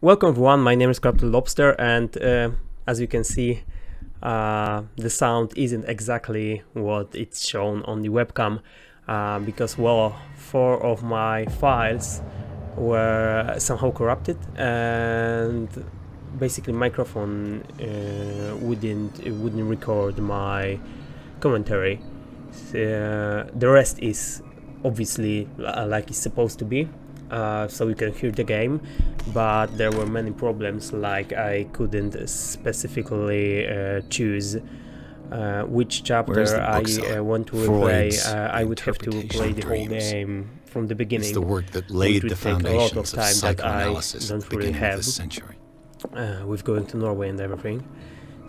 Welcome everyone, my name is Lobster, and as you can see, the sound isn't exactly what it's shown on the webcam, because, well, 4 of my files were somehow corrupted, and basically microphone wouldn't record my commentary. The rest is obviously like it's supposed to be. So you can hear the game, but there were many problems, like I couldn't specifically choose which chapter I want to replay. I would have to play the whole game from the beginning. It's the work that laid the foundations of psychoanalysis that I don't really have with going to Norway and everything.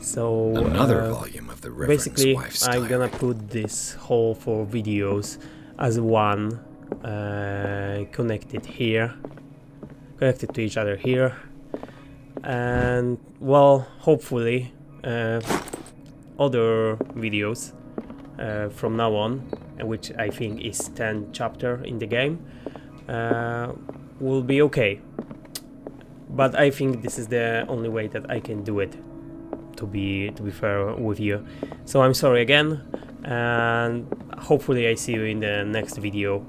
So another volume of the basically I'm gonna put this whole 4 videos as one, connected to each other here, and well, hopefully other videos from now on, which I think is 10 chapter in the game, will be okay. But I think this is the only way that I can do it, to be fair with you. So I'm sorry again, and hopefully I see you in the next video.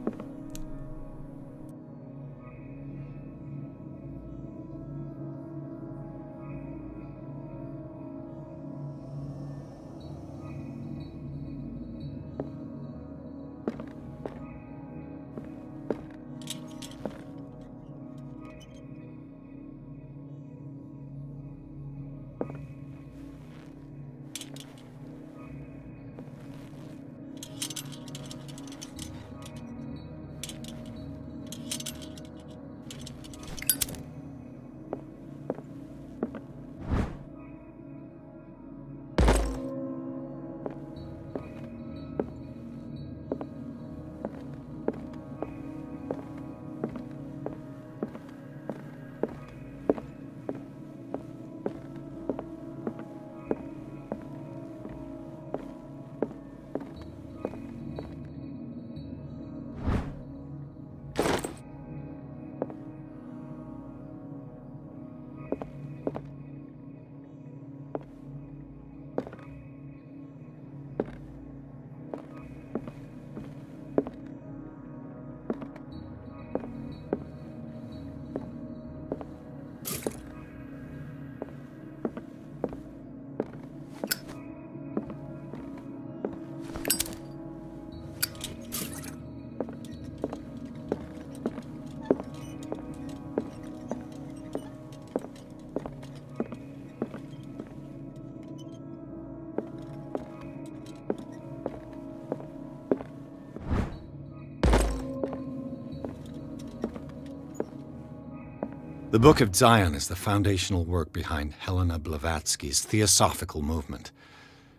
The Book of Zion is the foundational work behind Helena Blavatsky's Theosophical movement.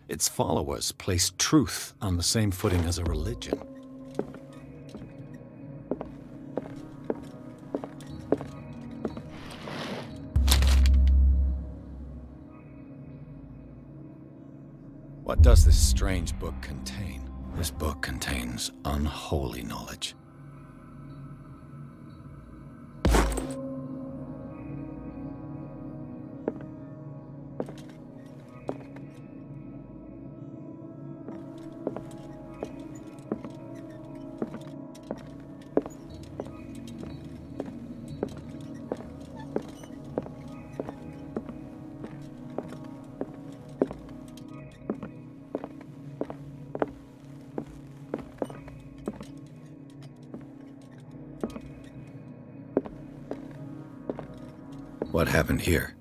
Its followers place truth on the same footing as a religion. What does this strange book contain? This book contains unholy knowledge. What happened here?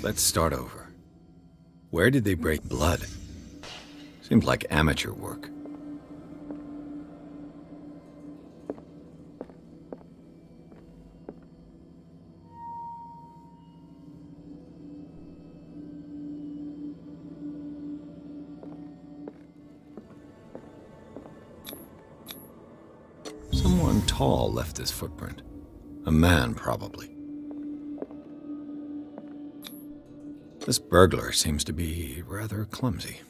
Let's start over. Where did they break blood? Seems like amateur work. Someone tall left this footprint. A man, probably. This burglar seems to be rather clumsy.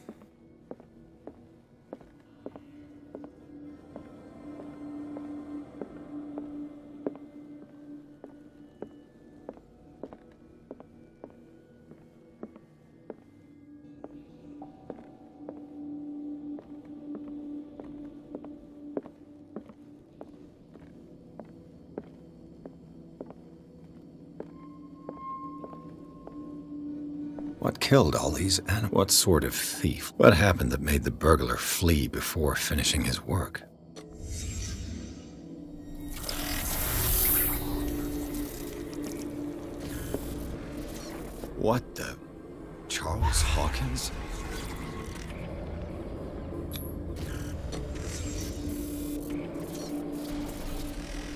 What killed all these animals? What sort of thief? What happened that made the burglar flee before finishing his work? What the... Charles Hawkins?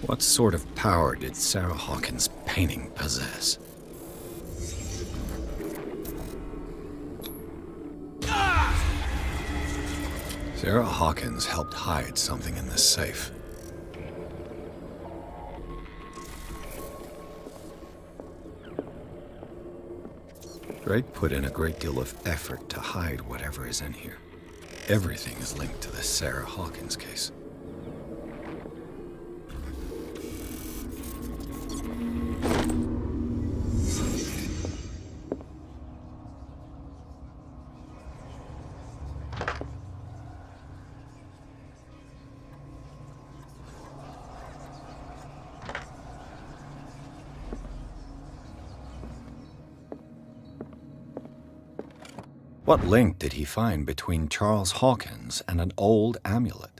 What sort of power did Sarah Hawkins' painting possess? Sarah Hawkins helped hide something in this safe. Drake put in a great deal of effort to hide whatever is in here. Everything is linked to the Sarah Hawkins case. What link did he find between Charles Hawkins and an old amulet?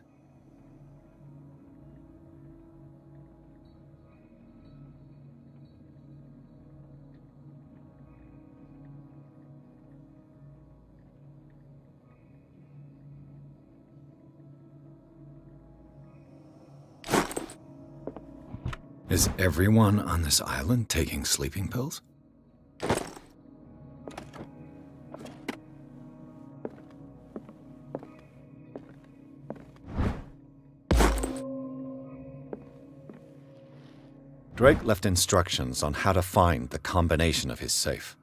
Is everyone on this island taking sleeping pills? Drake left instructions on how to find the combination of his safe.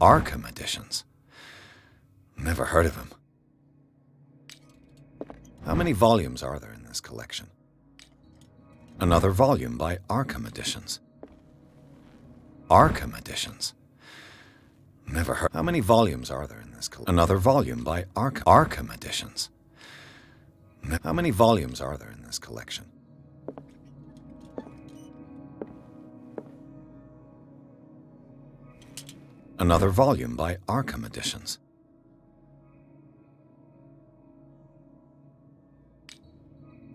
Arkham editions. Never heard of him. How many volumes are there in this collection? Another volume by Arkham Editions. Arkham Editions. Never heard. How many volumes are there in this collection? Another volume by Arkham Editions. How many volumes are there in this collection? Another volume by Arkham Editions.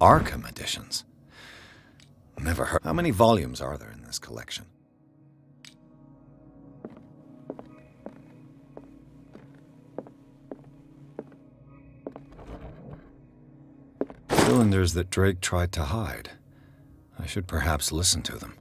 Arkham Editions. Never heard. How many volumes are there in this collection? Cylinders that Drake tried to hide. I should perhaps listen to them.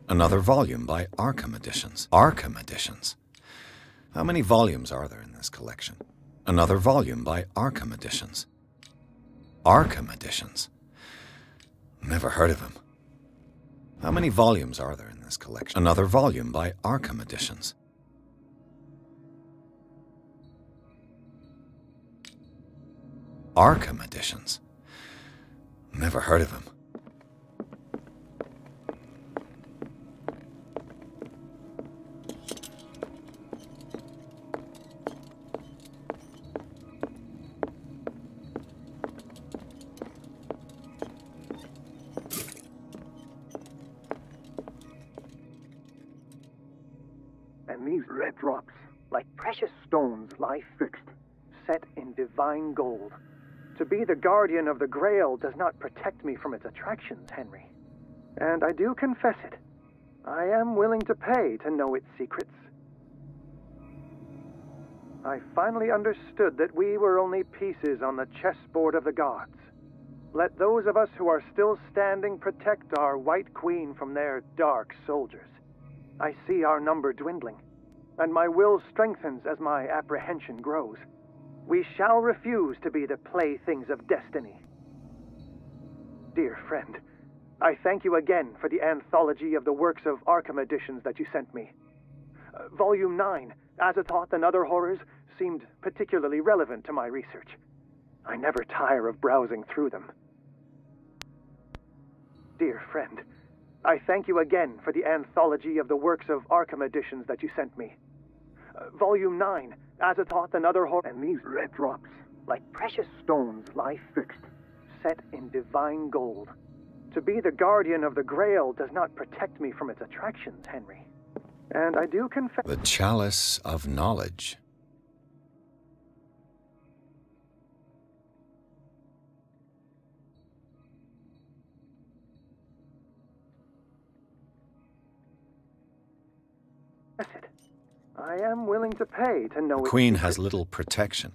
Another volume by Arkham Editions. Arkham Editions. How many volumes are there in this collection? Another volume by Arkham Editions. Arkham Editions. Never heard of him. How many volumes are there in this collection? Another volume by Arkham Editions. Arkham Editions. Never heard of him. And these red drops, like precious stones, lie fixed, set in divine gold. To be the guardian of the Grail does not protect me from its attractions, Henry. And I do confess it. I am willing to pay to know its secrets. I finally understood that we were only pieces on the chessboard of the gods. Let those of us who are still standing protect our White Queen from their dark soldiers. I see our number dwindling, and my will strengthens as my apprehension grows. We shall refuse to be the playthings of destiny. Dear friend, I thank you again for the anthology of the works of Arkham Editions that you sent me. Volume 9, Azathoth and Other Horrors, seemed particularly relevant to my research. I never tire of browsing through them. Dear friend, I thank you again for the anthology of the works of Arkham Editions that you sent me. Volume 9, Azathoth and Other Horrors. And these red drops, like precious stones, lie fixed, set in divine gold. To be the guardian of the Grail does not protect me from its attractions, Henry. And I do confess... The Chalice of Knowledge. I am willing to pay to know... The Queen has little protection.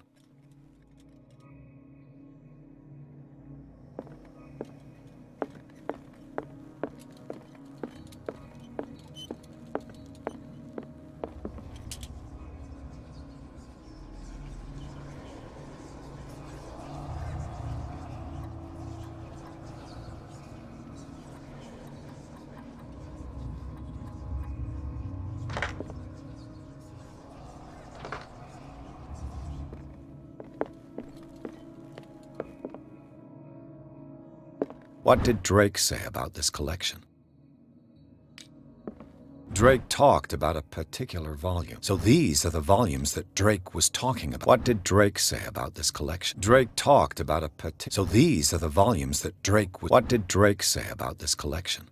What did Drake say about this collection? Drake talked about a particular volume. So these are the volumes that Drake was talking about. What did Drake say about this collection? Drake talked about a particular... So these are the volumes that Drake was... What did Drake say about this collection?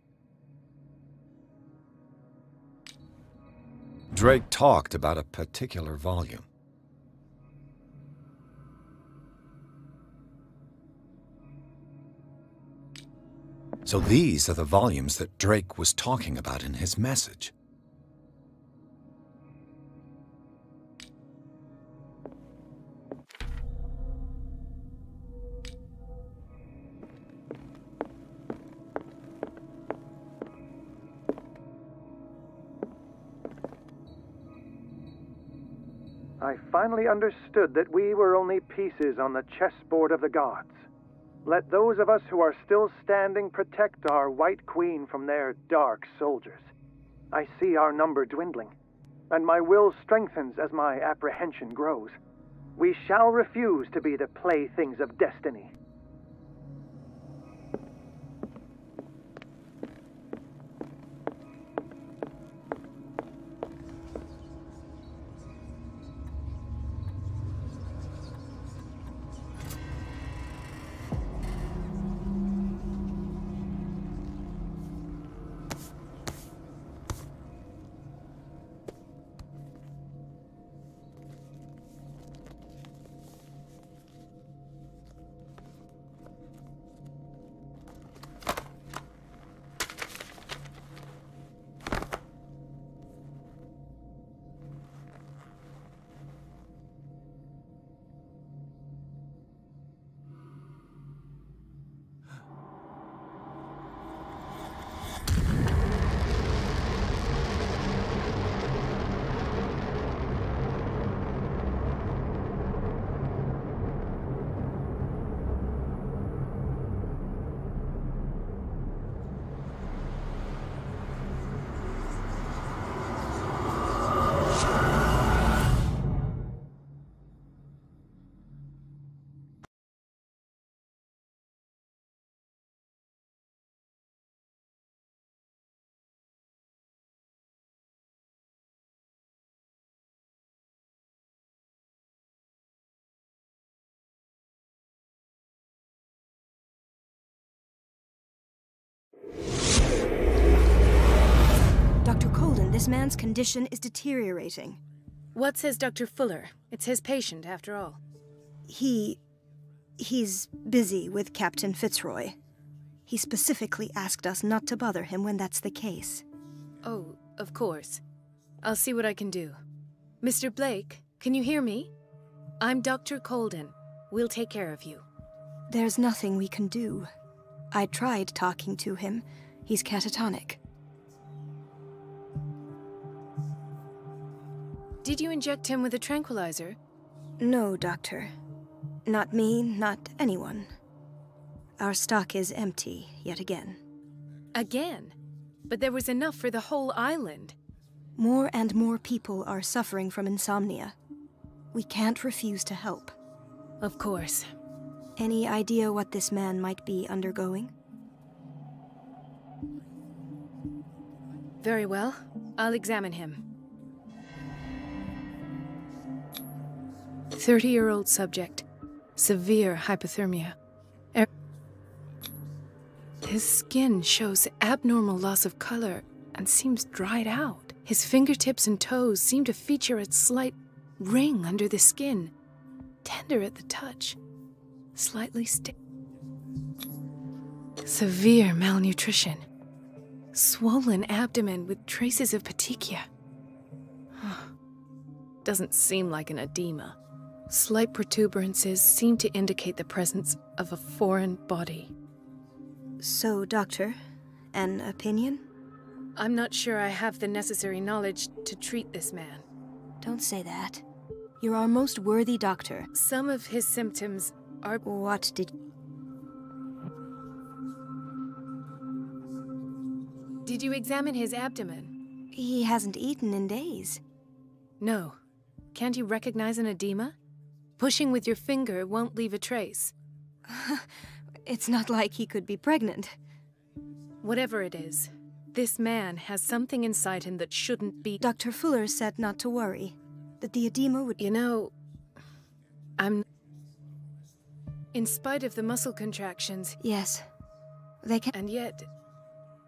Drake talked about a particular volume. So these are the volumes that Drake was talking about in his message. I finally understood that we were only pieces on the chessboard of the gods. Let those of us who are still standing protect our White Queen from their dark soldiers. I see our number dwindling, and my will strengthens as my apprehension grows. We shall refuse to be the playthings of destiny. Dr. Colden, this man's condition is deteriorating. What says Dr. Fuller? It's his patient, after all. He's busy with Captain Fitzroy. He specifically asked us not to bother him when that's the case. Oh, of course. I'll see what I can do. Mr. Blake, can you hear me? I'm Dr. Colden. We'll take care of you. There's nothing we can do. I tried talking to him. He's catatonic. Did you inject him with a tranquilizer? No, Doctor. Not me, not anyone. Our stock is empty, yet again. Again? But there was enough for the whole island. More and more people are suffering from insomnia. We can't refuse to help. Of course. Any idea what this man might be undergoing? Very well. I'll examine him. 30-year-old subject. Severe hypothermia. His skin shows abnormal loss of color and seems dried out. His fingertips and toes seem to feature a slight ring under the skin. Tender at the touch. Slightly stiff. Severe malnutrition. Swollen abdomen with traces of petechia. Doesn't seem like an edema. Slight protuberances seem to indicate the presence of a foreign body. So, Doctor, an opinion? I'm not sure I have the necessary knowledge to treat this man. Don't say that. You're our most worthy doctor. Some of his symptoms are... What did... Did you examine his abdomen? He hasn't eaten in days. No. Can't you recognize an edema? Pushing with your finger won't leave a trace. It's not like he could be pregnant. Whatever it is, this man has something inside him that shouldn't be. Dr. Fuller said not to worry, that the edema would... You know, in spite of the muscle contractions... Yes, they can... And yet,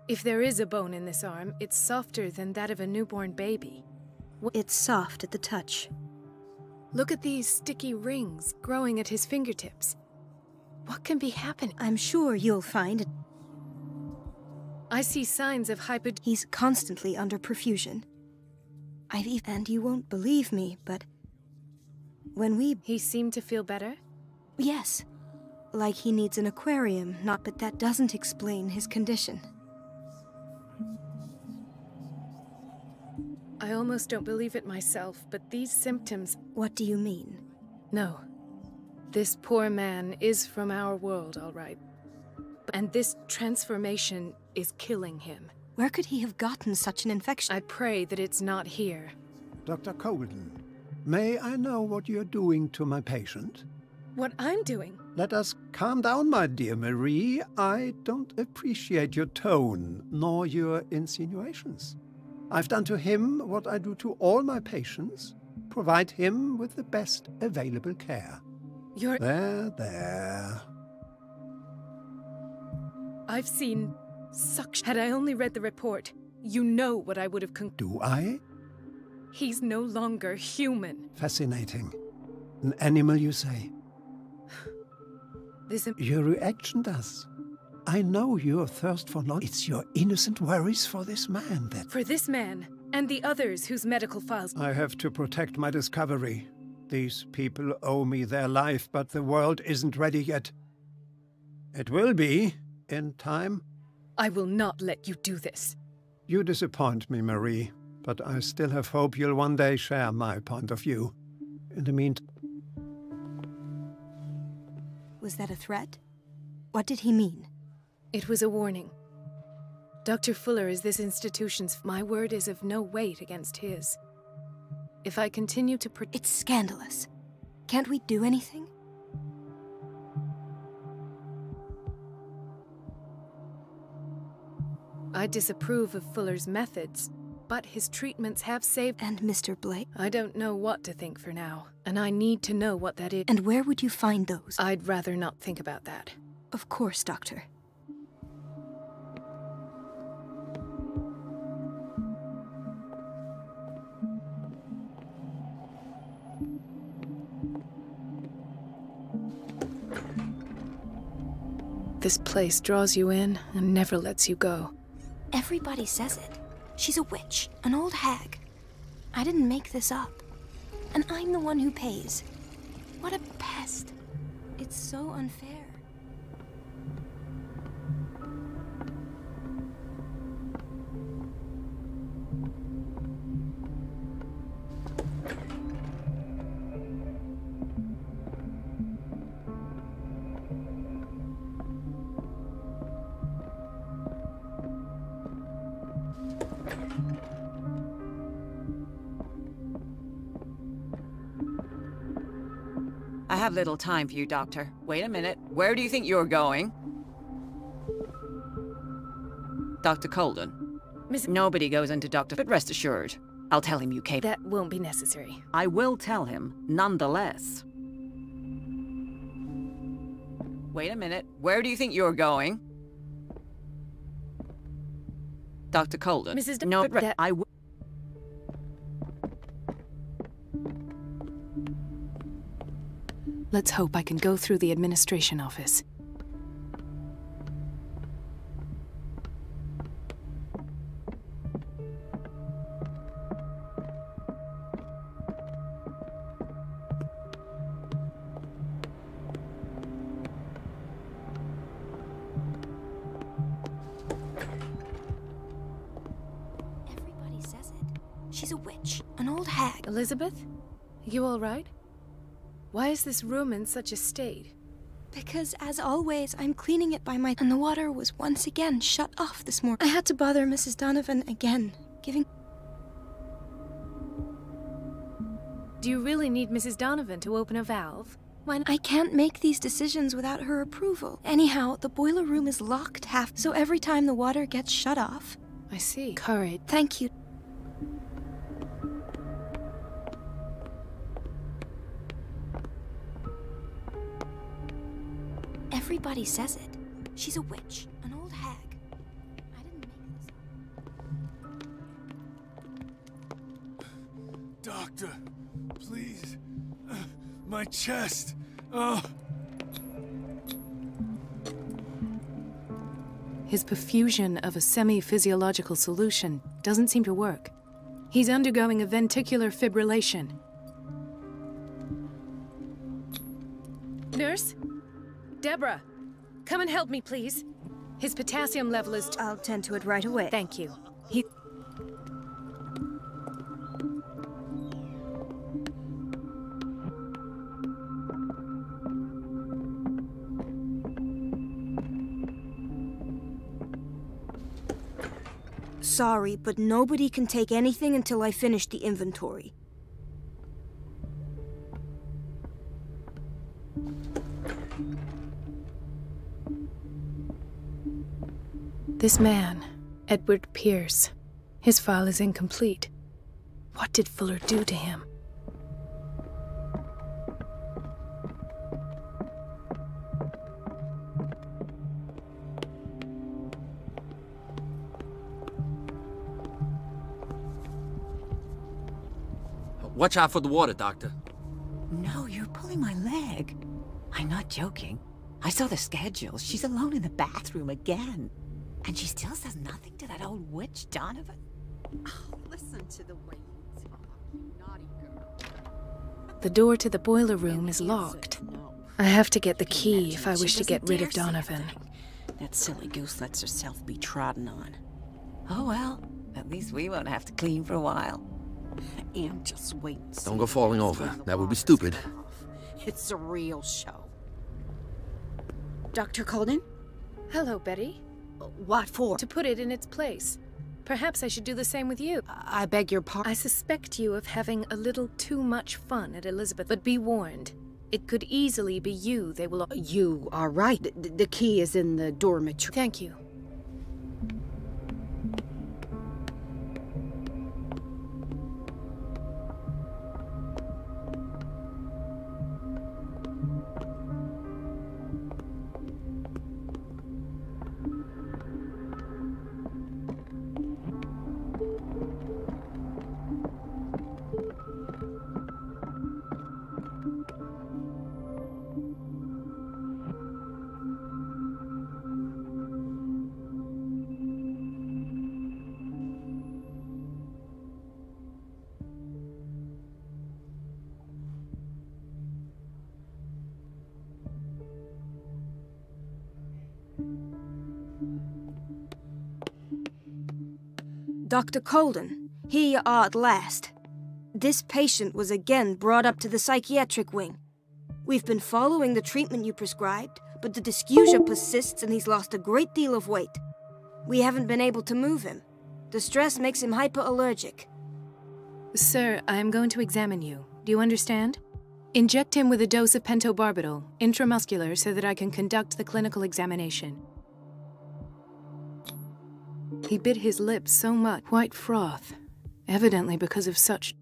if there is a bone in this arm, it's softer than that of a newborn baby. It's soft at the touch. Look at these sticky rings growing at his fingertips. What can be happening? I'm sure you'll find it. I see signs of He's constantly under perfusion. And you won't believe me, but... He seemed to feel better? Yes. Like he needs an aquarium, but that doesn't explain his condition. I almost don't believe it myself, but these symptoms... What do you mean? No. This poor man is from our world, all right. And this transformation is killing him. Where could he have gotten such an infection? I pray that it's not here. Dr. Colden, may I know what you're doing to my patient? What I'm doing? Let us calm down, my dear Marie. I don't appreciate your tone, nor your insinuations. I've done to him what I do to all my patients. Provide him with the best available care. You're... There. I've seen suction. Had I only read the report, you know what I would have Do I? He's no longer human. Fascinating. An animal, you say? Your reaction does. I know your thirst for knowledge. It's your innocent worries for this man that... For this man, and the others whose medical files... I have to protect my discovery. These people owe me their life, but the world isn't ready yet. It will be, in time. I will not let you do this. You disappoint me, Marie, but I still have hope you'll one day share my point of view. In the meantime... Was that a threat? What did he mean? It was a warning. Dr. Fuller is this institution's... My word is of no weight against his. If I continue to... It's scandalous. Can't we do anything? I disapprove of Fuller's methods, but his treatments have saved... And Mr. Blake? I don't know what to think for now, and I need to know what that is. And where would you find those? I'd rather not think about that. Of course, Doctor. This place draws you in and never lets you go. Everybody says it. She's a witch, an old hag. I didn't make this up. And I'm the one who pays. What a pest. It's so unfair. I have little time for you, Doctor. Wait a minute. Where do you think you're going? Dr. Colden. Miss... Nobody goes into Dr. But rest assured, I'll tell him you came. That won't be necessary. I will tell him, nonetheless. Wait a minute. Where do you think you're going? Dr. Colden. Mrs. No, but I will. Let's hope I can go through the administration office. Everybody says it. She's a witch, an old hag. Elizabeth? You all right? Why is this room in such a state? Because, as always, I'm cleaning it by my... And the water was once again shut off this morning. I had to bother Mrs. Donovan again, giving... Do you really need Mrs. Donovan to open a valve? I can't make these decisions without her approval. Anyhow, the boiler room is locked so every time the water gets shut off... I see. Courage. Thank you. Everybody says it. She's a witch, an old hag. I didn't make this up. Doctor, please. My chest. Oh. His perfusion of a semi-physiological solution doesn't seem to work. He's undergoing a ventricular fibrillation. Nurse? Deborah, come and help me, please. His potassium level is... I'll tend to it right away. Thank you. Sorry, but nobody can take anything until I finish the inventory. This man, Edward Pierce, his file is incomplete. What did Fuller do to him? Watch out for the water, Doctor. No, you're pulling my leg. I'm not joking. I saw the schedule. She's alone in the bathroom again. And she still says nothing to that old witch, Donovan. Oh, listen to the way you talk, you naughty girl. The door to the boiler room is locked. I have to get the key if I wish to get rid of Donovan. That silly goose lets herself be trodden on. Oh well, at least we won't have to clean for a while. And just wait and see. Don't go falling over. That would be stupid. It's a real show. Dr. Colden? Hello, Betty. What for? To put it in its place. Perhaps I should do the same with you. I beg your pardon? I suspect you of having a little too much fun at Elizabeth, but be warned. It could easily be you they will... You are right. The key is in the dormitory. Thank you. Dr. Colden, here you are at last. This patient was again brought up to the psychiatric wing. We've been following the treatment you prescribed, but the dysgeusia persists and he's lost a great deal of weight. We haven't been able to move him. The stress makes him hyperallergic. Sir, I am going to examine you. Do you understand? Inject him with a dose of pentobarbital, intramuscular, so that I can conduct the clinical examination. He bit his lips so much, white froth, evidently because of such...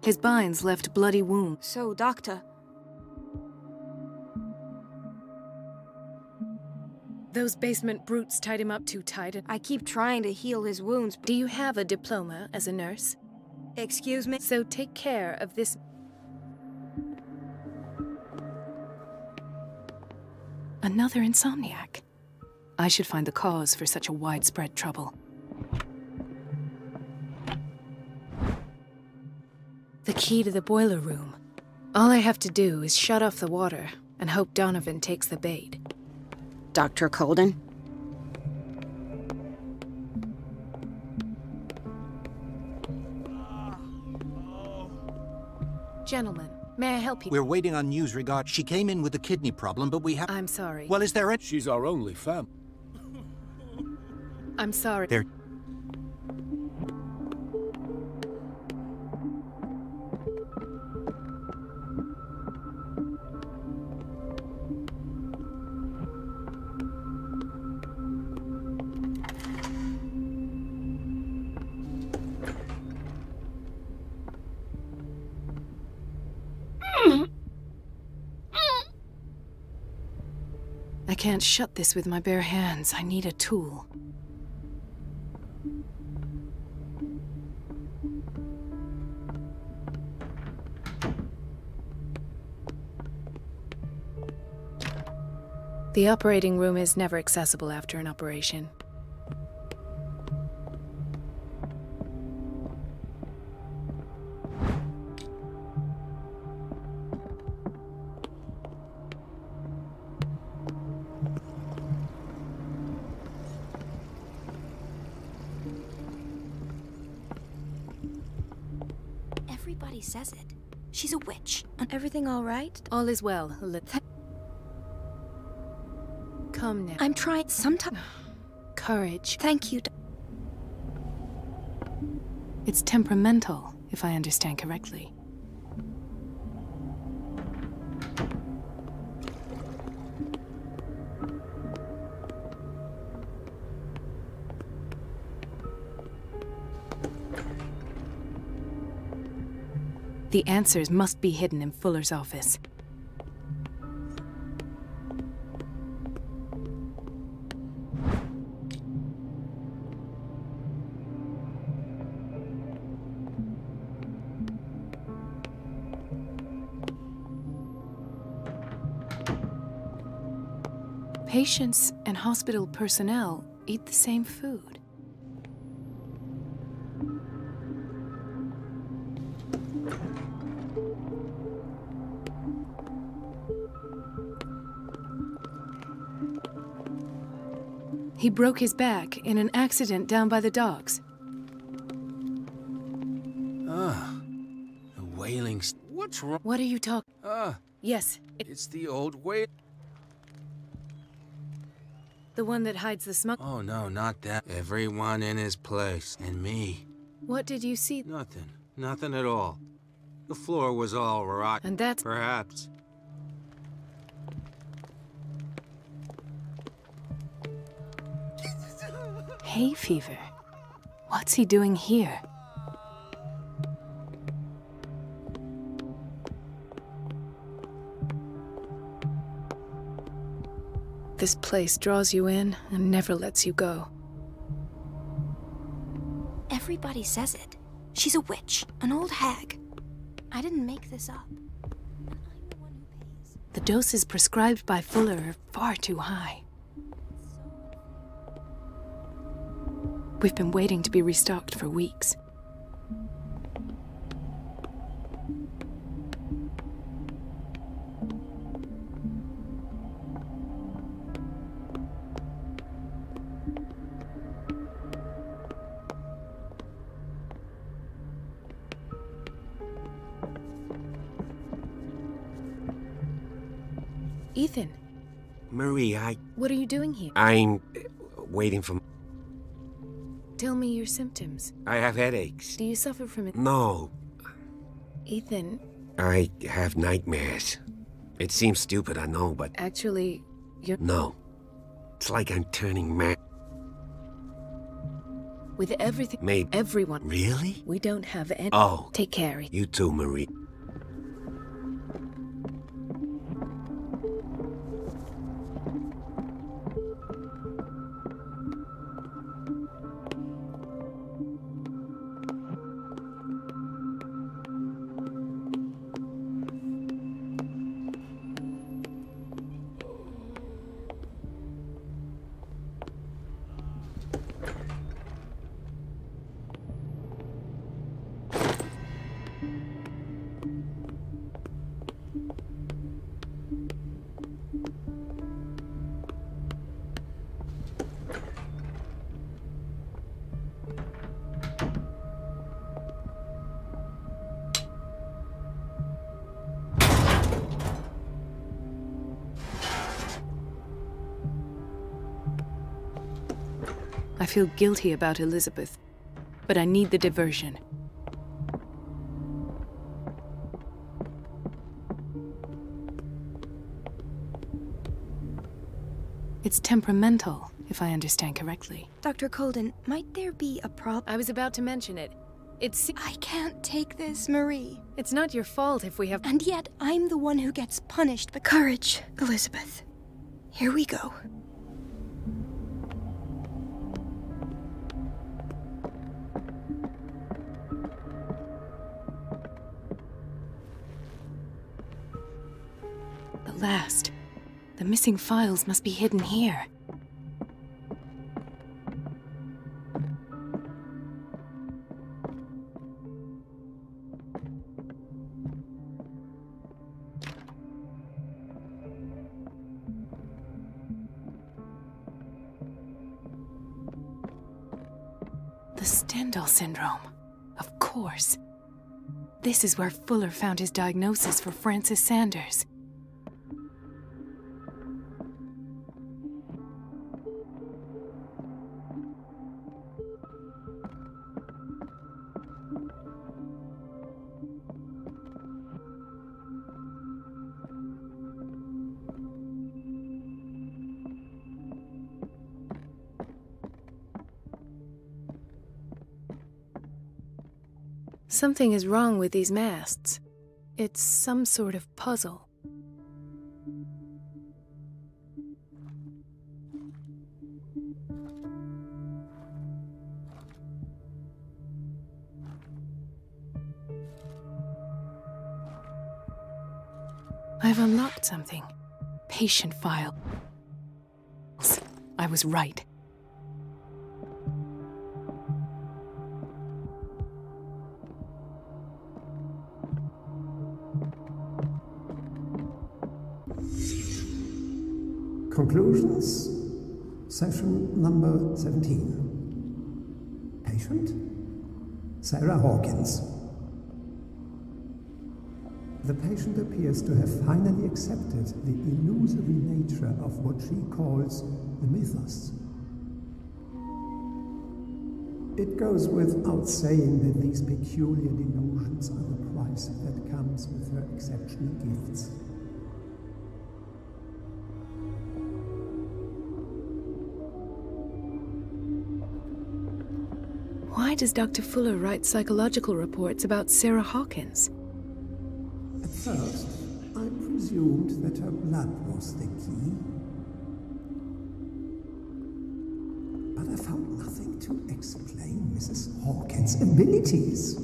His binds left bloody wounds. So, Doctor... Those basement brutes tied him up too tight. I keep trying to heal his wounds. Do you have a diploma as a nurse? Excuse me? So take care of this... Another insomniac. I should find the cause for such a widespread trouble. The key to the boiler room. All I have to do is shut off the water and hope Donovan takes the bait. Dr. Colden? Gentlemen, may I help you? We're waiting on news regard. She came in with a kidney problem, but we have... I'm sorry. Well, is there a... She's our only fam. I'm sorry. There... I can't shut this with my bare hands. I need a tool. The operating room is never accessible after an operation. Everybody says it. She's a witch. Everything all right? All is well. Come now. I'm trying sometimes. Courage. Thank you. It's temperamental, if I understand correctly. The answers must be hidden in Fuller's office. Patients and hospital personnel eat the same food. He broke his back in an accident down by the docks. Ah, the whaling. What's wrong? What are you talking? Ah, yes, it's the old whale. The one that hides the smoke. Oh no, not that. Everyone in his place, and me. What did you see? Nothing. Nothing at all. The floor was all rotten. And that's... Perhaps. Hay fever. What's he doing here? This place draws you in and never lets you go. Everybody says it. She's a witch, an old hag. I didn't make this up. And I'm the one who pays. The doses prescribed by Fuller are far too high. We've been waiting to be restocked for weeks. Ethan. Marie, What are you doing here? I'm waiting for... Tell me your symptoms. I have headaches. Do you suffer from it? No. Ethan. I have nightmares. It seems stupid, I know, but... Actually, you're... No. It's like I'm turning mad. With everything... Maybe... Everyone... Really? We don't have any... Oh. Take care. You too, Marie. I feel guilty about Elizabeth, but I need the diversion. It's temperamental, if I understand correctly. Dr. Colden, might there be a problem? I was about to mention it. I can't take this, Marie. It's not your fault if we have... And yet, I'm the one who gets punished. But courage, Elizabeth. Here we go. The last. The missing files must be hidden here. The Stendhal syndrome. Of course. This is where Fuller found his diagnosis for Francis Sanders. Something is wrong with these masts. It's some sort of puzzle. I've unlocked something. Patient file. I was right. Conclusions, session number 17. Patient, Sarah Hawkins. The patient appears to have finally accepted the illusory nature of what she calls the mythos. It goes without saying that these peculiar delusions are the price that comes with her exceptional gifts. Why does Dr. Fuller write psychological reports about Sarah Hawkins? At first, I presumed that her blood was the key. But I found nothing to explain Mrs. Hawkins' abilities.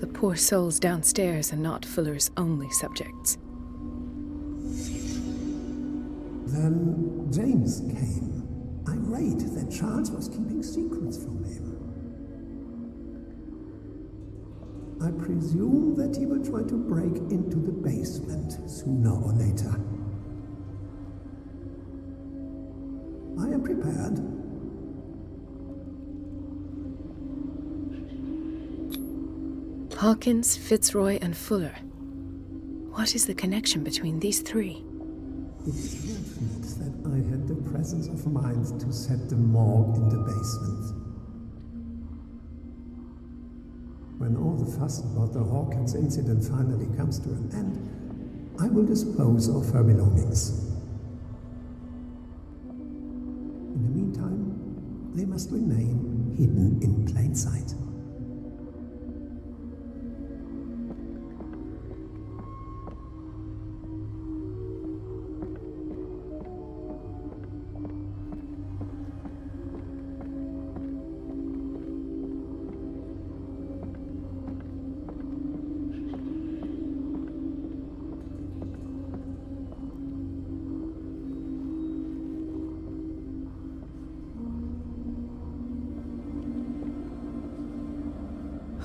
The poor souls downstairs are not Fuller's only subjects. Then James came, irate that Charles was keeping secrets from him. I presume that he will try to break into the basement sooner or later. I am prepared. Hawkins, Fitzroy, and Fuller. What is the connection between these three? It is fortunate that I had the presence of mind to set the morgue in the basement. When all the fuss about the Hawkins incident finally comes to an end, I will dispose of her belongings. In the meantime, they must remain hidden in plain sight.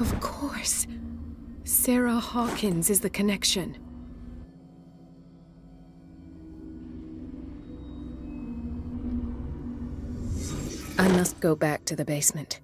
Of course. Sarah Hawkins is the connection. I must go back to the basement.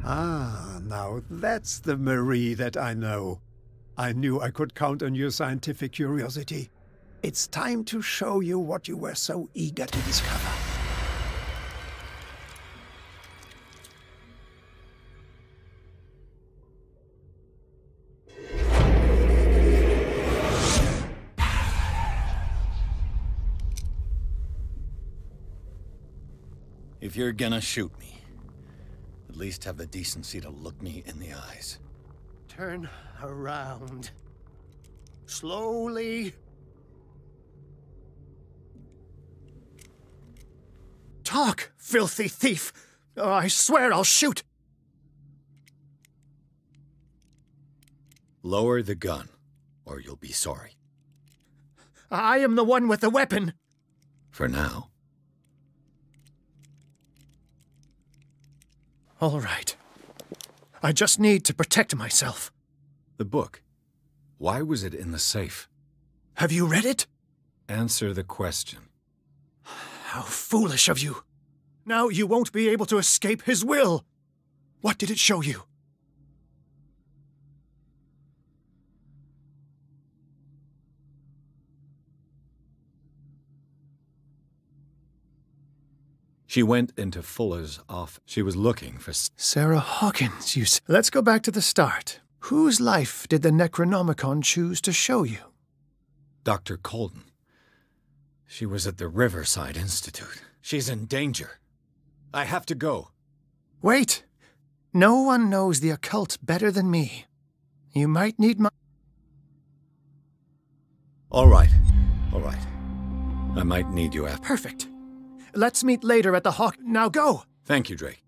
Ah, now that's the Marie that I know. I knew I could count on your scientific curiosity. It's time to show you what you were so eager to discover. If you're gonna shoot me, at least have the decency to look me in the eyes. Turn around. Slowly. Talk, filthy thief! Or I swear I'll shoot! Lower the gun, or you'll be sorry. I am the one with the weapon! For now. All right. I just need to protect myself. The book. Why was it in the safe? Have you read it? Answer the question. How foolish of you. Now you won't be able to escape his will. What did it show you? She went into Fuller's office. She was looking for Sarah Hawkins, you said. Let's go back to the start. Whose life did the Necronomicon choose to show you? Dr. Colden. She was at the Riverside Institute. She's in danger. I have to go. Wait. No one knows the occult better than me. You might need my... All right. All right. I might need you after. Perfect. Let's meet later at the Hawk... Now go! Thank you, Drake.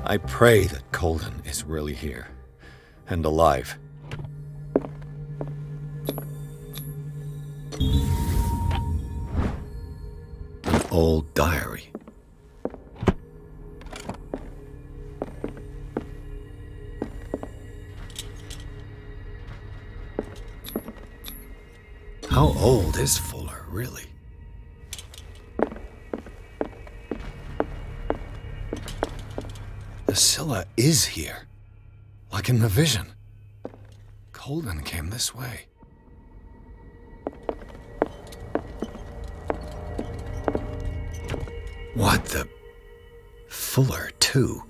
I pray that Colden is really here, and alive. An old diary. How old is Fuller, really? The Scylla is here, like in the vision. Colden came this way. What the... Fuller, too.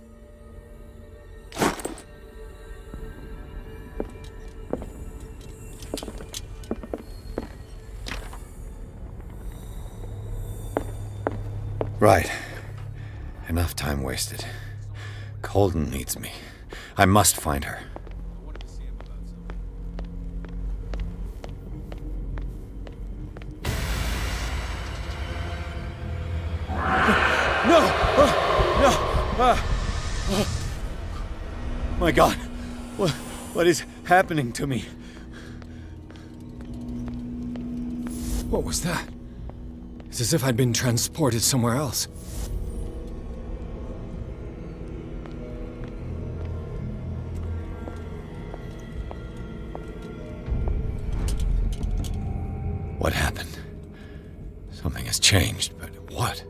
Right. Enough time wasted. Colden needs me. I must find her. No! No! My God! What is happening to me? What was that? It's as if I'd been transported somewhere else. What happened? Something has changed, but what?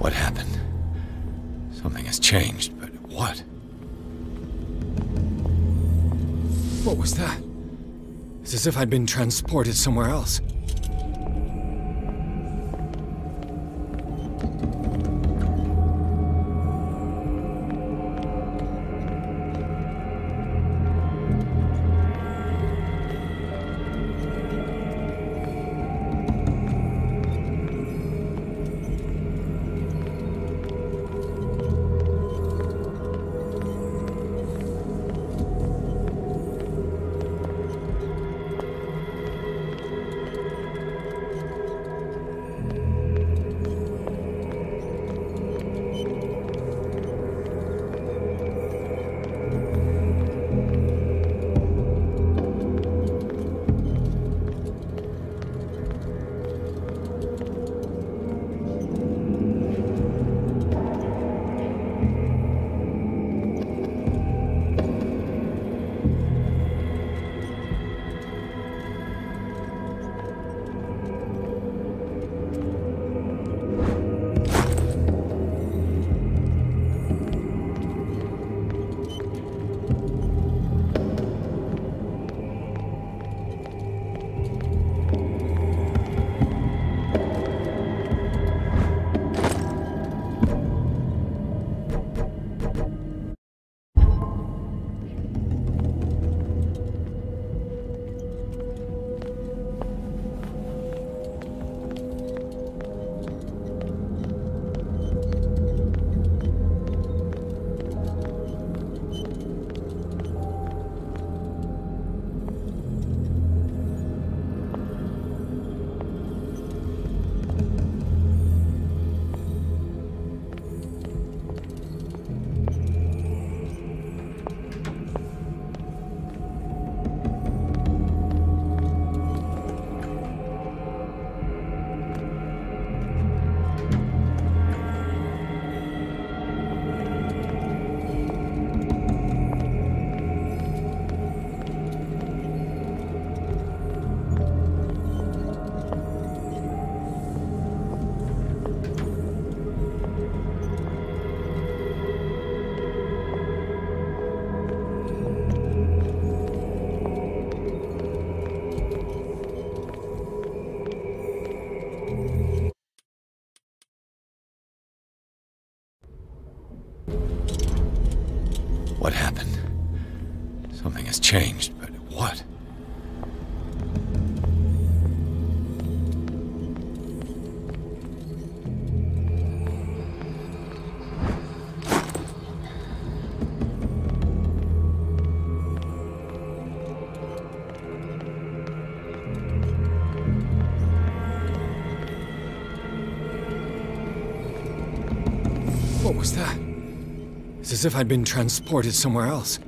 What happened? Something has changed, but what? What was that? It's as if I'd been transported somewhere else. What happened? Something has changed, but what? What was that? It's as if I'd been transported somewhere else.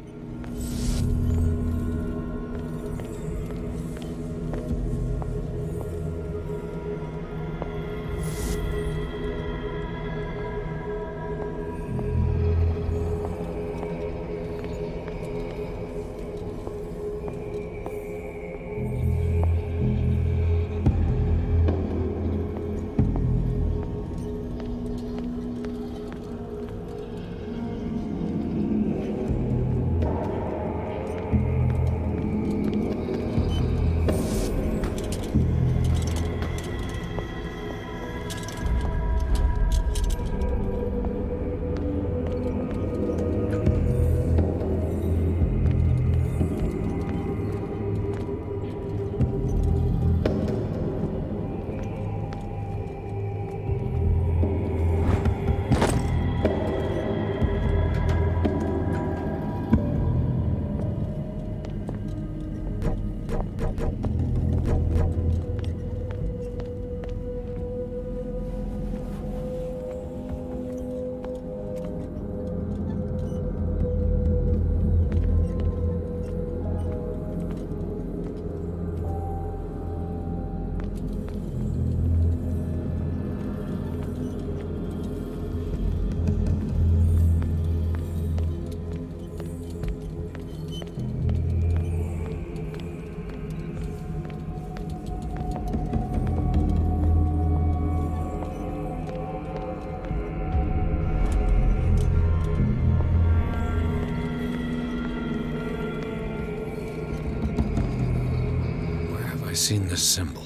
seen this symbol.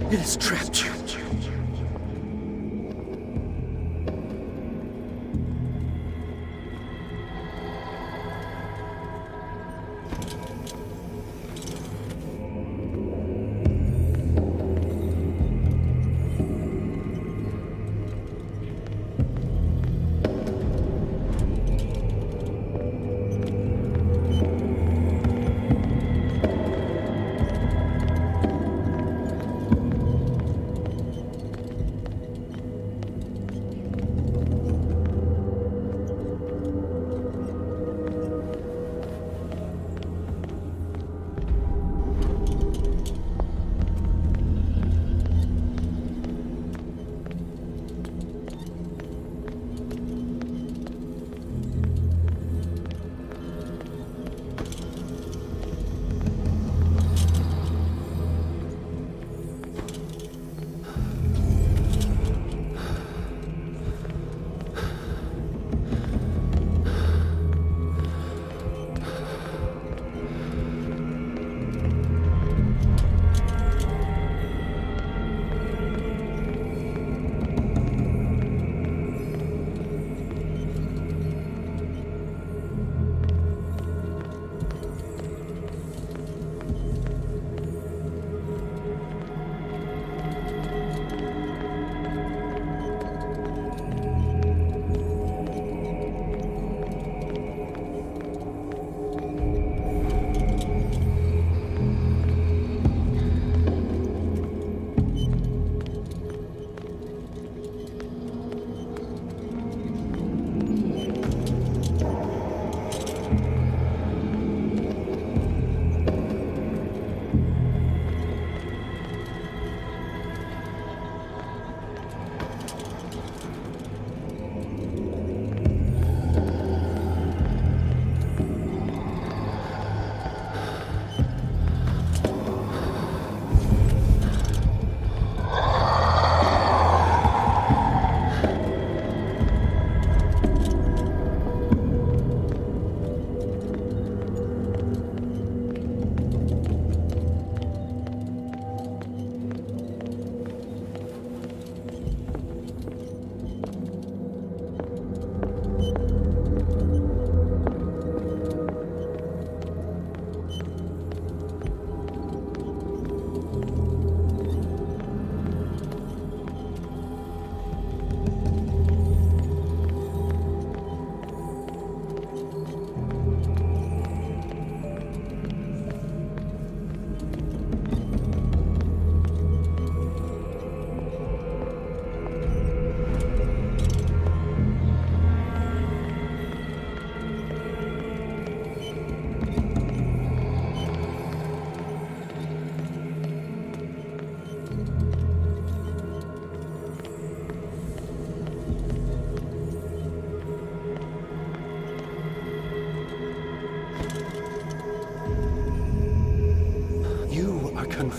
It has trapped you.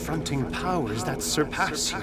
confronting powers that surpass you.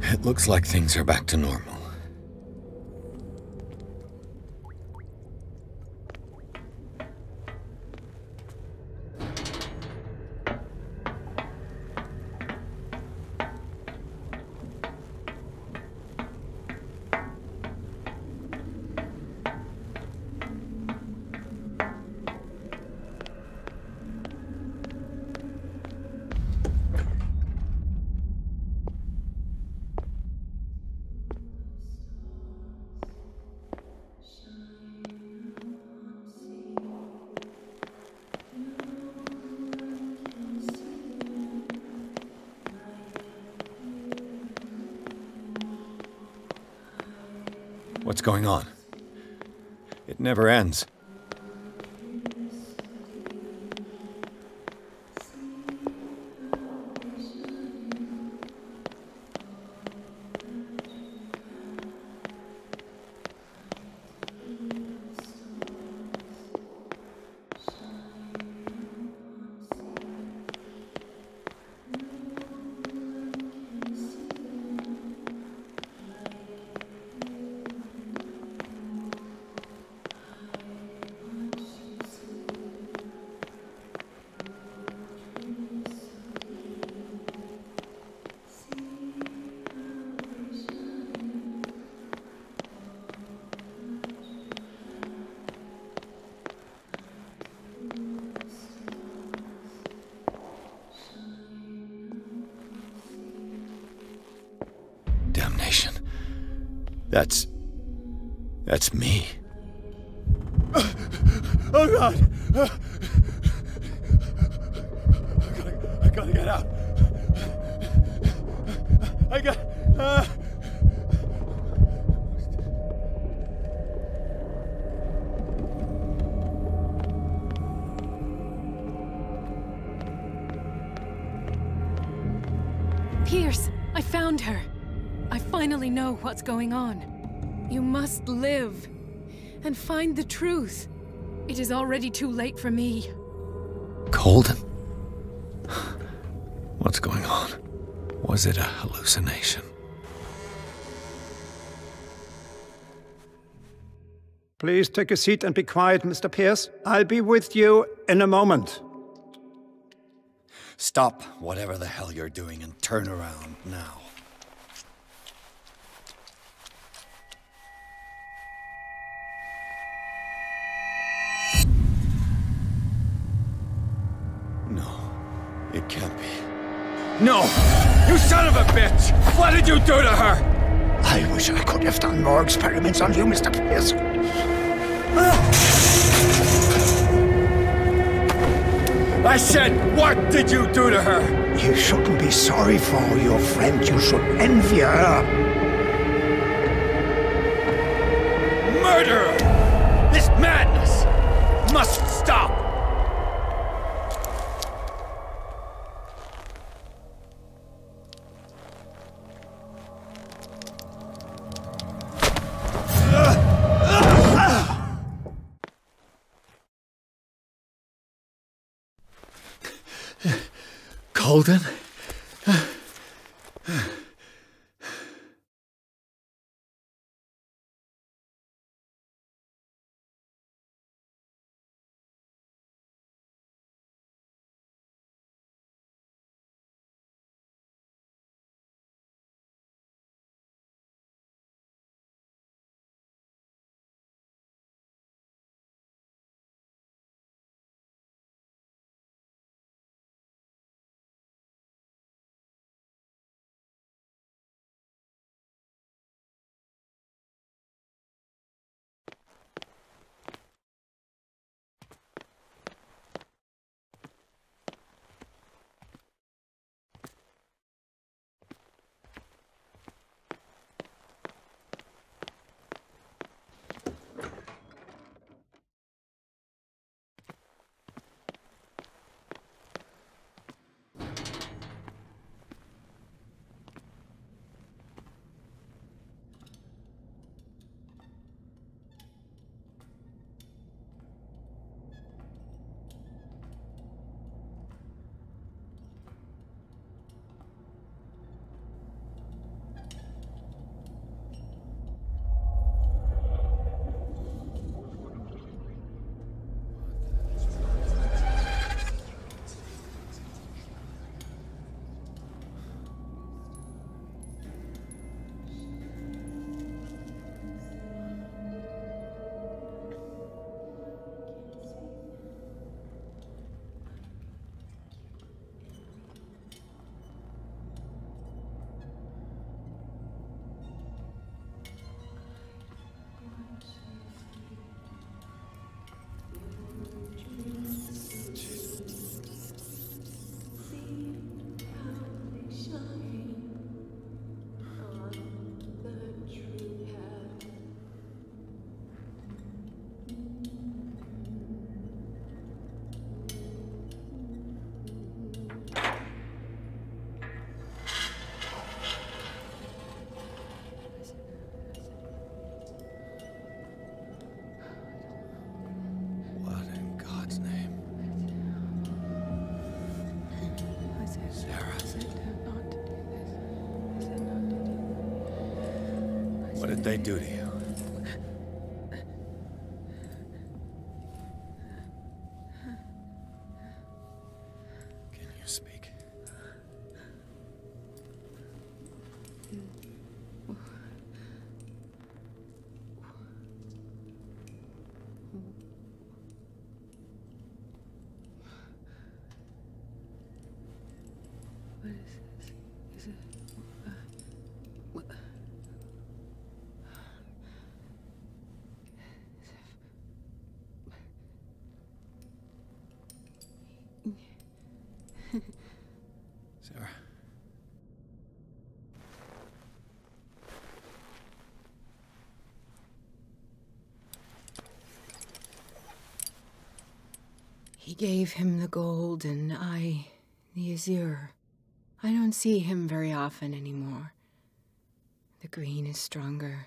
It looks like things are back to normal. What's going on? It never ends. Damnation. That's me. Oh God! gotta get out. I got... Pierce, I found her. I finally know what's going on. You must live and find the truth. It is already too late for me. Colden? What's going on? Was it a hallucination? Please take a seat and be quiet, Mr. Pierce. I'll be with you in a moment. Stop whatever the hell you're doing and turn around now. No, it can't be. No! You son of a bitch! What did you do to her? I wish I could have done more experiments on you, Mr. Pierce. I said, what did you do to her? You shouldn't be sorry for your friend. You should envy her. Murderer! This madness must stop! Colden? What did they do to you? Can you speak? What is this? Is it... He gave him the gold and I the azure. I don't see him very often anymore. The green is stronger.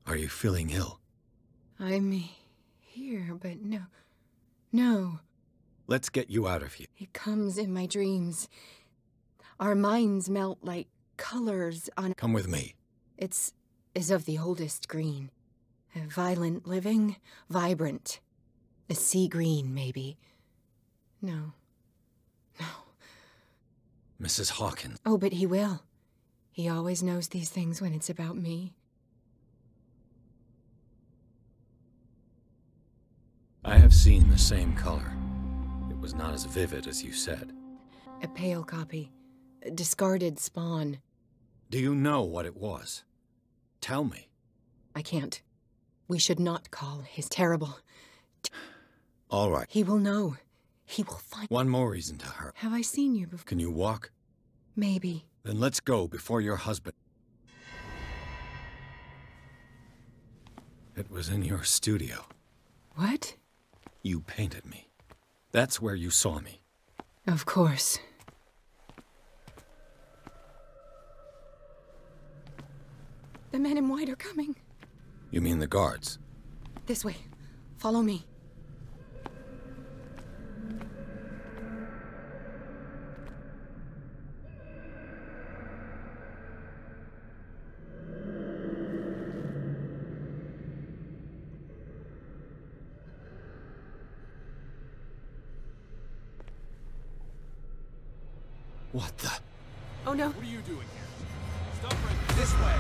Are you feeling ill? I'm here, but no. Let's get you out of here. It comes in my dreams. Our minds melt like colors on... Come with me. It's of the oldest green. Violent living, vibrant. A sea green, maybe. No. Mrs. Hawkins. Oh, but he will. He always knows these things when it's about me. I have seen the same color. It was not as vivid as you said. A pale copy. A discarded spawn. Do you know what it was? Tell me. I can't. We should not call his terrible... All right. He will know. He will find... One more reason to hurry. Have I seen you before? Can you walk? Maybe. Then let's go before your husband... It was in your studio. What? You painted me. That's where you saw me. Of course. The men in white are coming. You mean the guards? This way. Follow me. What the? Oh no. What are you doing here? Stop right this way.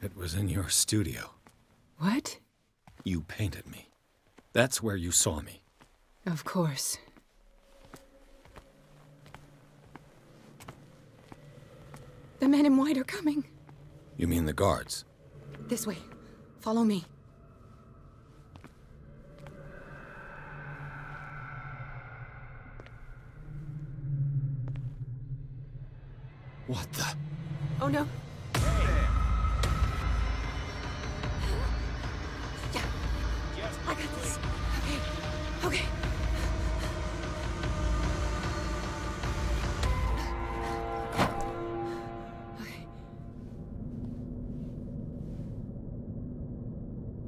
It was in your studio. What? You painted me. That's where you saw me. Of course. The men in white are coming. You mean the guards? This way. Follow me. What the? Oh no. Yeah. I got this. Okay.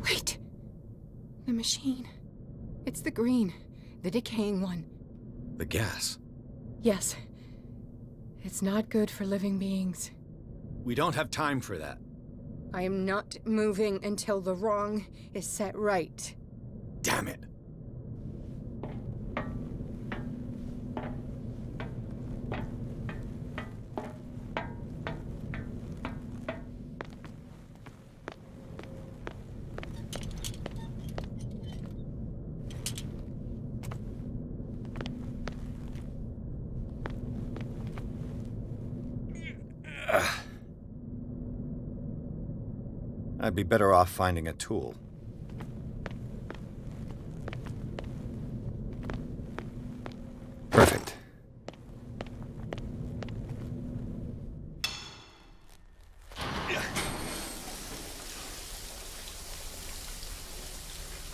Wait. The machine. It's the green. The decaying one. The gas. Yes. It's not good for living beings. We don't have time for that. I am not moving until the wrong is set right. Damn it. I'd be better off finding a tool. Perfect.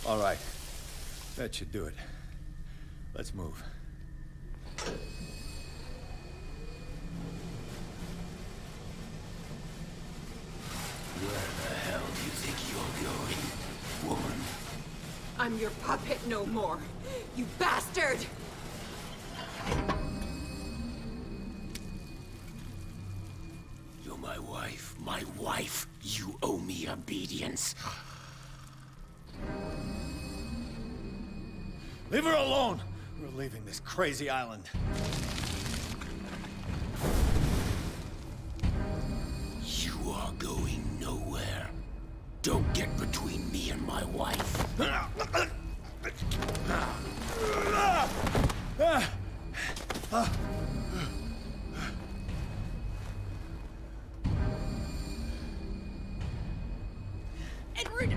All right. That should do it. Let's move. I'm your puppet no more, you bastard! You're my wife. My wife. You owe me obedience. Leave her alone! We're leaving this crazy island. You are going nowhere. Don't get between me and my wife. Edward!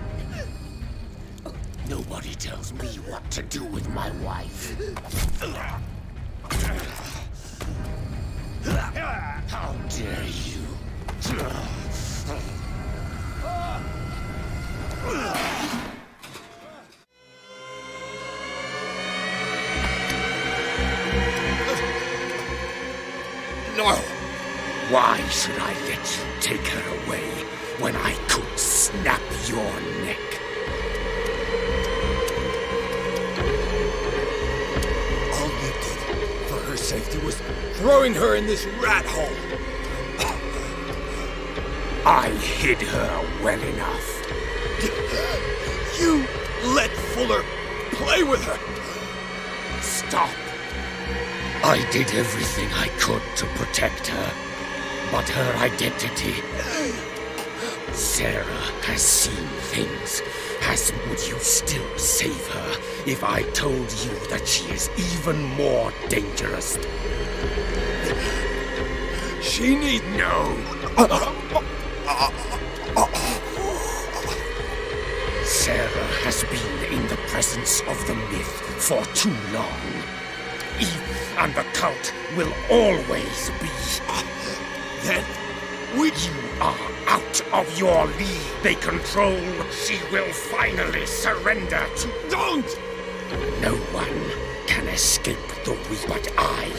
Nobody tells me what to do with my wife. How dare you? No! Why should I let you take her away when I could snap your neck? All you did for her safety was throwing her in this rat hole. I hid her well enough. You let Fuller play with her. Stop. I did everything I could to protect her, but her identity... Sarah has seen things. Would you still save her if I told you that she is even more dangerous? She needs... No. Sarah has been in the presence of the myth for too long. Eve and the cult will always be. Then you are out of your league. They control. She will finally surrender to... Don't! No one can escape the weak, but I...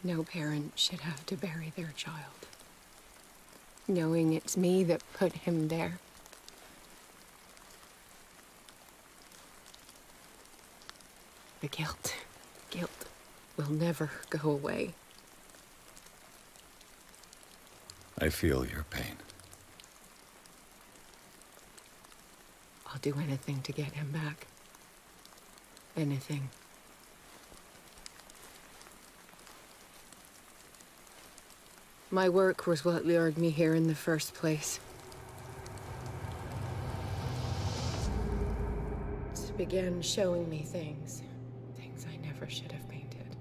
No parent should have to bury their child, knowing it's me that put him there. The guilt will never go away. I feel your pain. I'll do anything to get him back. Anything. My work was what lured me here in the first place. It began showing me things I never should have painted.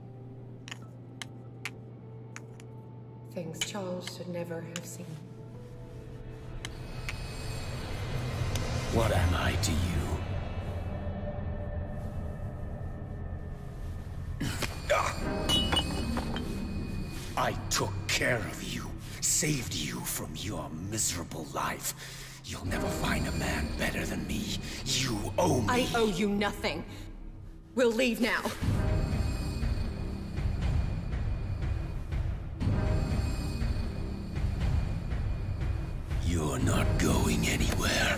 Things Charles should never have seen. What am I to you? I took care of you, saved you from your miserable life. You'll never find a man better than me. You owe me. I owe you nothing. We'll leave now. You're not going anywhere.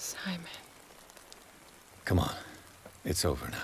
Simon. Come on. It's over now.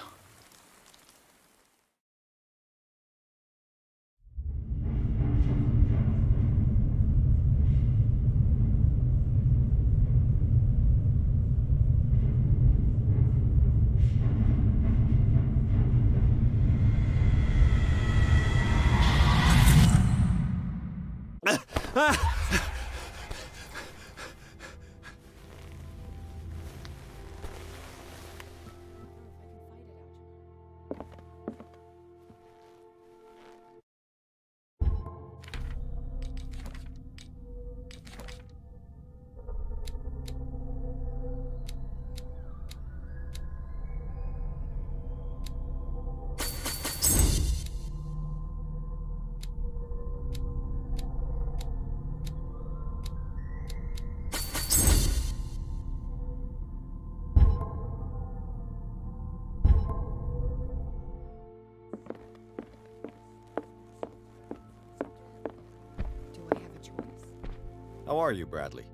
How are you, Bradley?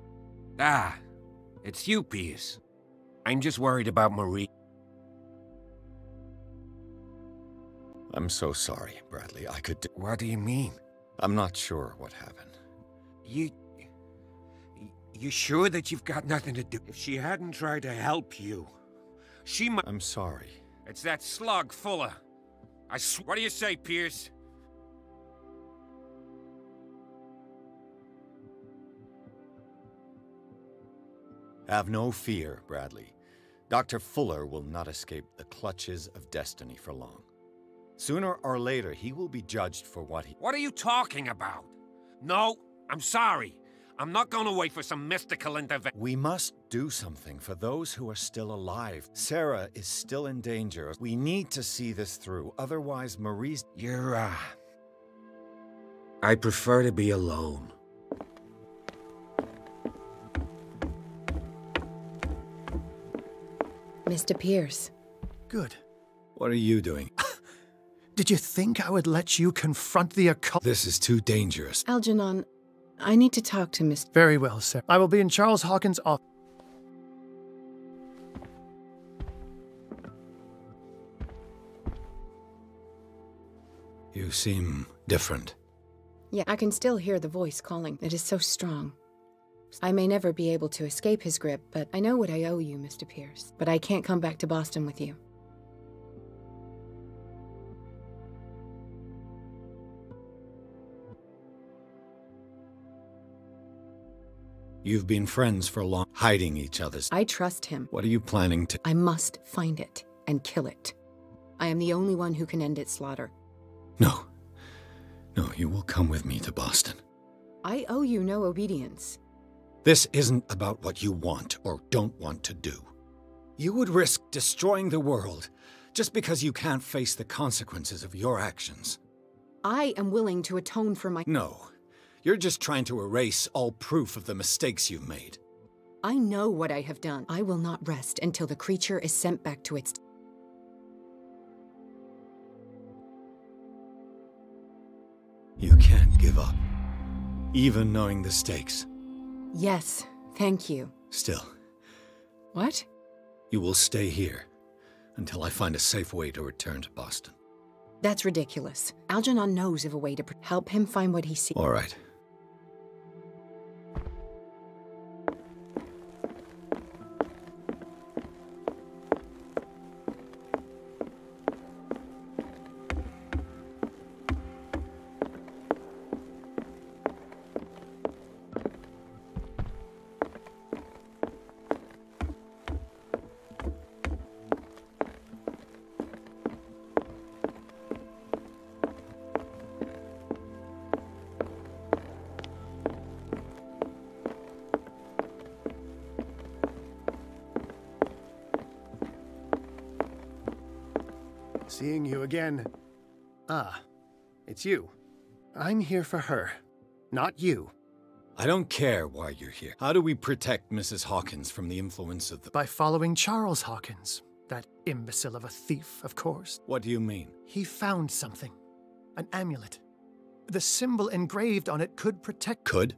Ah, it's you, Pierce. I'm just worried about Marie. I'm so sorry, Bradley. I could... What do you mean? I'm not sure what happened. You sure that you've got nothing to do? If she hadn't tried to help you, she might... I'm sorry. It's that slug, Fuller. What do you say, Pierce? Have no fear, Bradley. Dr. Fuller will not escape the clutches of destiny for long. Sooner or later, he will be judged for what he... What are you talking about? No, I'm sorry. I'm not going to wait for some mystical intervention. We must do something for those who are still alive. Sarah is still in danger. We need to see this through. Otherwise, Marie's... You're, I prefer to be alone. Mr. Pierce. Good. What are you doing? Did you think I would let you confront the occult? This is too dangerous. Algernon, I need to talk to Mr. Very well, sir. I will be in Charles Hawkins' office. You seem different. Yeah, I can still hear the voice calling. It is so strong. I may never be able to escape his grip, but I know what I owe you, Mr. Pierce. But I can't come back to Boston with you. You've been friends for long, hiding each other's... I trust him. What are you planning to... I must find it and kill it. I am the only one who can end its slaughter. No. No, you will come with me to Boston. I owe you no obedience. This isn't about what you want or don't want to do. You would risk destroying the world just because you can't face the consequences of your actions. I am willing to atone for my... No. You're just trying to erase all proof of the mistakes you've made. I know what I have done. I will not rest until the creature is sent back to its... You can't give up, even knowing the stakes. Yes, thank you. Still. What? You will stay here until I find a safe way to return to Boston. That's ridiculous. Algernon knows of a way to help him find what he seeks. All right. Seeing you again. Ah, it's you. I'm here for her, not you. I don't care why you're here. How do we protect Mrs. Hawkins from the influence of the... By following Charles Hawkins. That imbecile of a thief, of course. What do you mean? He found something. An amulet. The symbol engraved on it could protect... Could?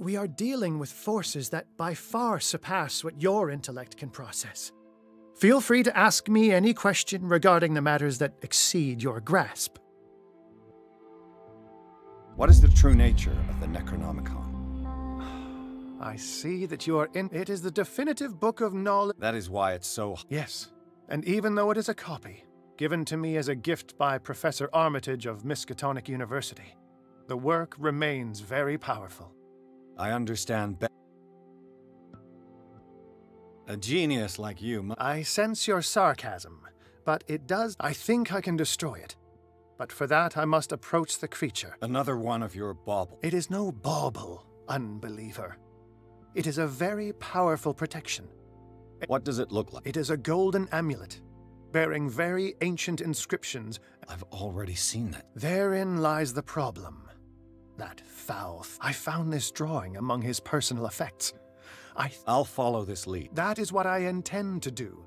We are dealing with forces that by far surpass what your intellect can process. Feel free to ask me any question regarding the matters that exceed your grasp. What is the true nature of the Necronomicon? I see that you are in... It is the definitive book of knowledge... That is why it's so... Yes, and even though it is a copy, given to me as a gift by Professor Armitage of Miskatonic University, the work remains very powerful. I understand a genius like you... I sense your sarcasm, but it does... I think I can destroy it. But for that, I must approach the creature. Another one of your bauble. It is no bauble, unbeliever. It is a very powerful protection. What does it look like? It is a golden amulet, bearing very ancient inscriptions. I've already seen that. Therein lies the problem. That foul... I found this drawing among his personal effects. I'll follow this lead. That is what I intend to do.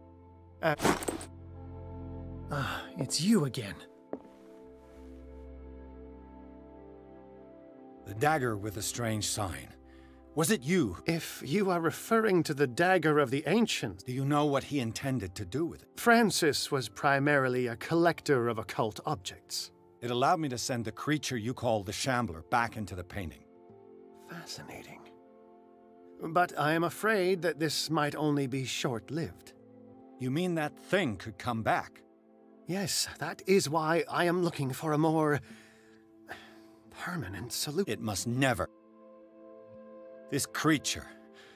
It's you again. The dagger with a strange sign. Was it you? If you are referring to the dagger of the ancients... Do you know what he intended to do with it? Francis was primarily a collector of occult objects. It allowed me to send the creature you call the Shambler back into the painting. Fascinating. But I am afraid that this might only be short-lived. You mean that thing could come back? Yes, that is why I am looking for a more... permanent solution. It must never... This creature,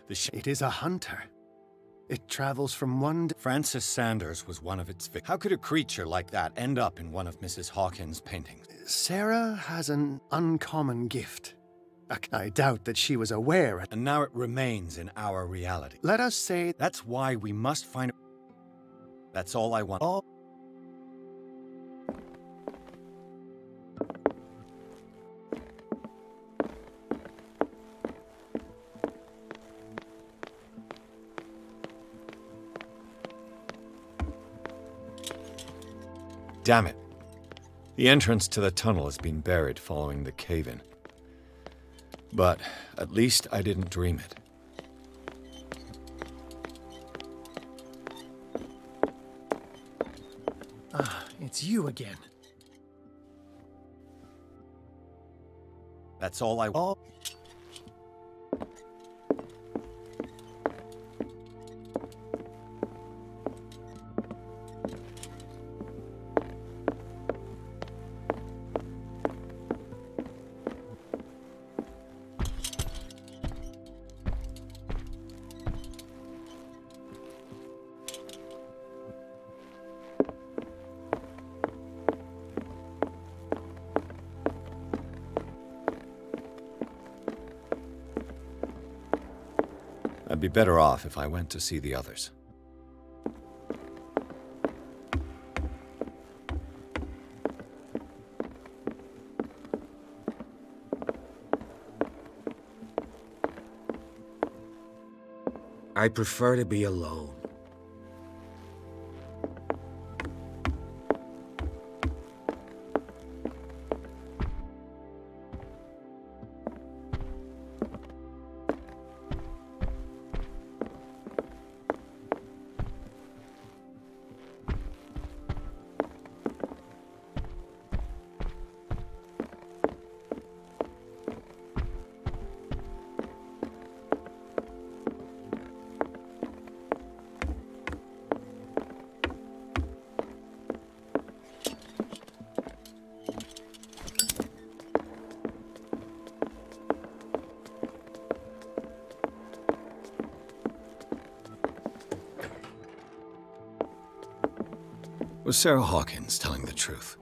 It is a hunter. It travels from one... Francis Sanders was one of its victims. How could a creature like that end up in one of Mrs. Hawkins' paintings? Sarah has an uncommon gift. I doubt that she was aware... And now it remains in our reality. Let us say... That's why we must find... That's all I want. All... Damn it. The entrance to the tunnel has been buried following the cave-in. But at least I didn't dream it. It's you again. That's all I... I'd be better off if I went to see the others. I prefer to be alone. Was Sarah Hawkins telling the truth?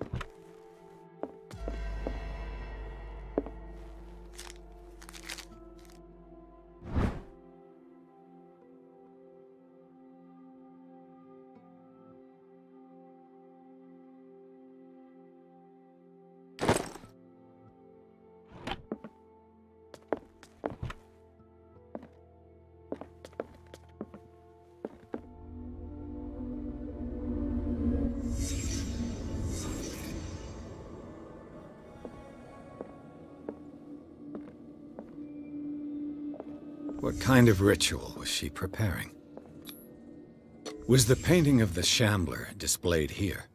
What kind of ritual was she preparing? Was the painting of the Shambler displayed here?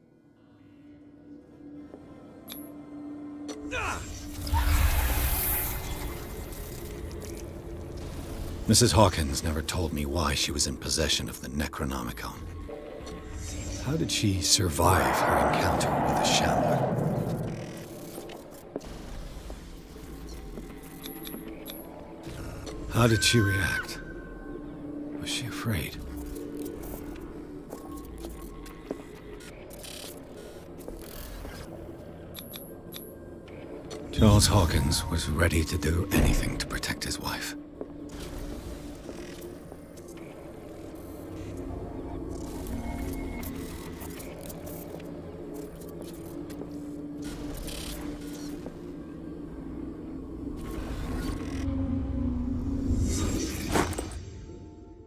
Mrs. Hawkins never told me why she was in possession of the Necronomicon. How did she survive her encounter with the Shambler? How did she react? Was she afraid? Charles Hawkins was ready to do anything to protect his wife.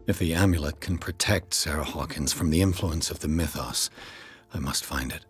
If the amulet can protect Sarah Hawkins from the influence of the mythos, I must find it.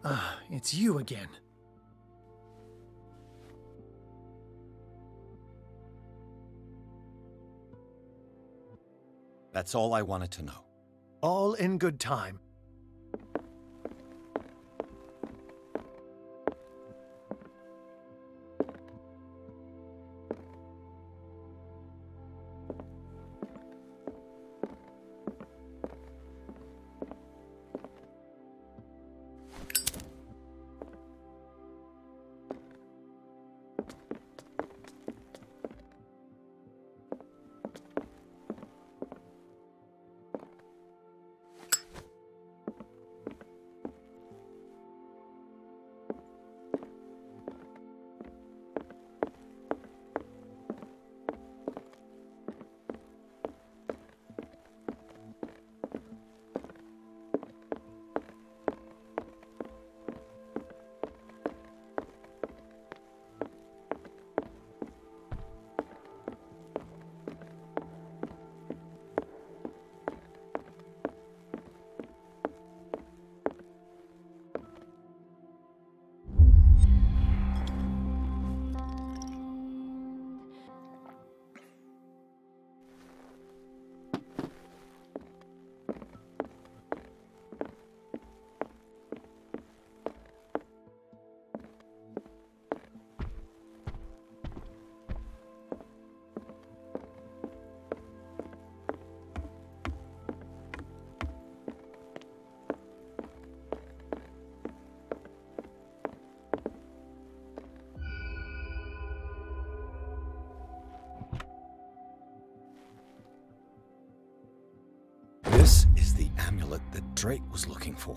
Ah, it's you again. That's all I wanted to know. All in good time. This is the amulet that Drake was looking for.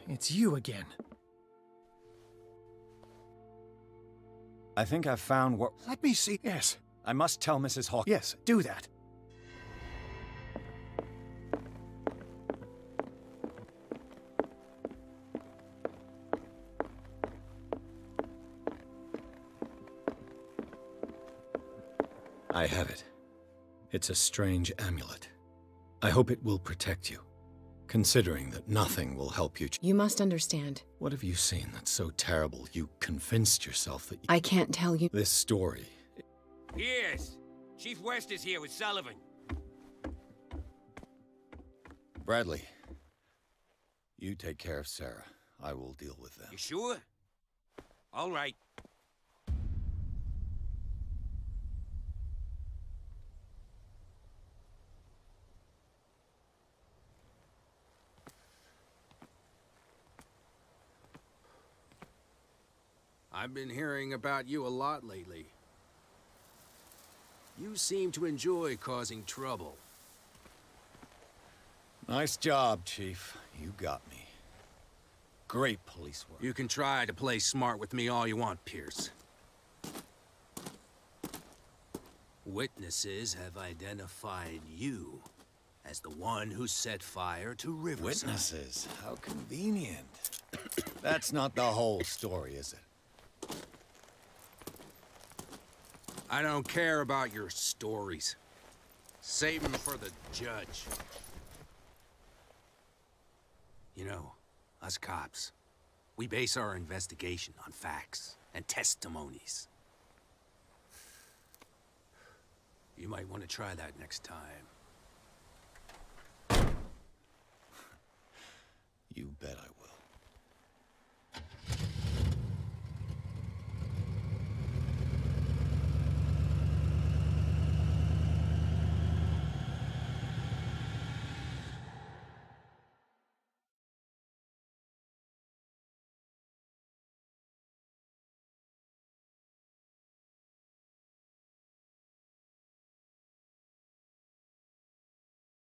It's you again. I think I've found what... Let me see. Yes. I must tell Mrs. Hawkins. Yes, do that. I have it. It's a strange amulet. I hope it will protect you, considering that nothing will help you. You must understand. What have you seen that's so terrible you convinced yourself that I can't tell you. This story... Yes! Chief West is here with Sullivan. Bradley, you take care of Sarah. I will deal with them. You sure? All right. I've been hearing about you a lot lately. You seem to enjoy causing trouble. Nice job, Chief. You got me. Great police work. You can try to play smart with me all you want, Pierce. Witnesses have identified you as the one who set fire to Riverside. Witnesses? How convenient. That's not the whole story, is it? I don't care about your stories. Save them for the judge. You know, us cops, we base our investigation on facts and testimonies. You might want to try that next time.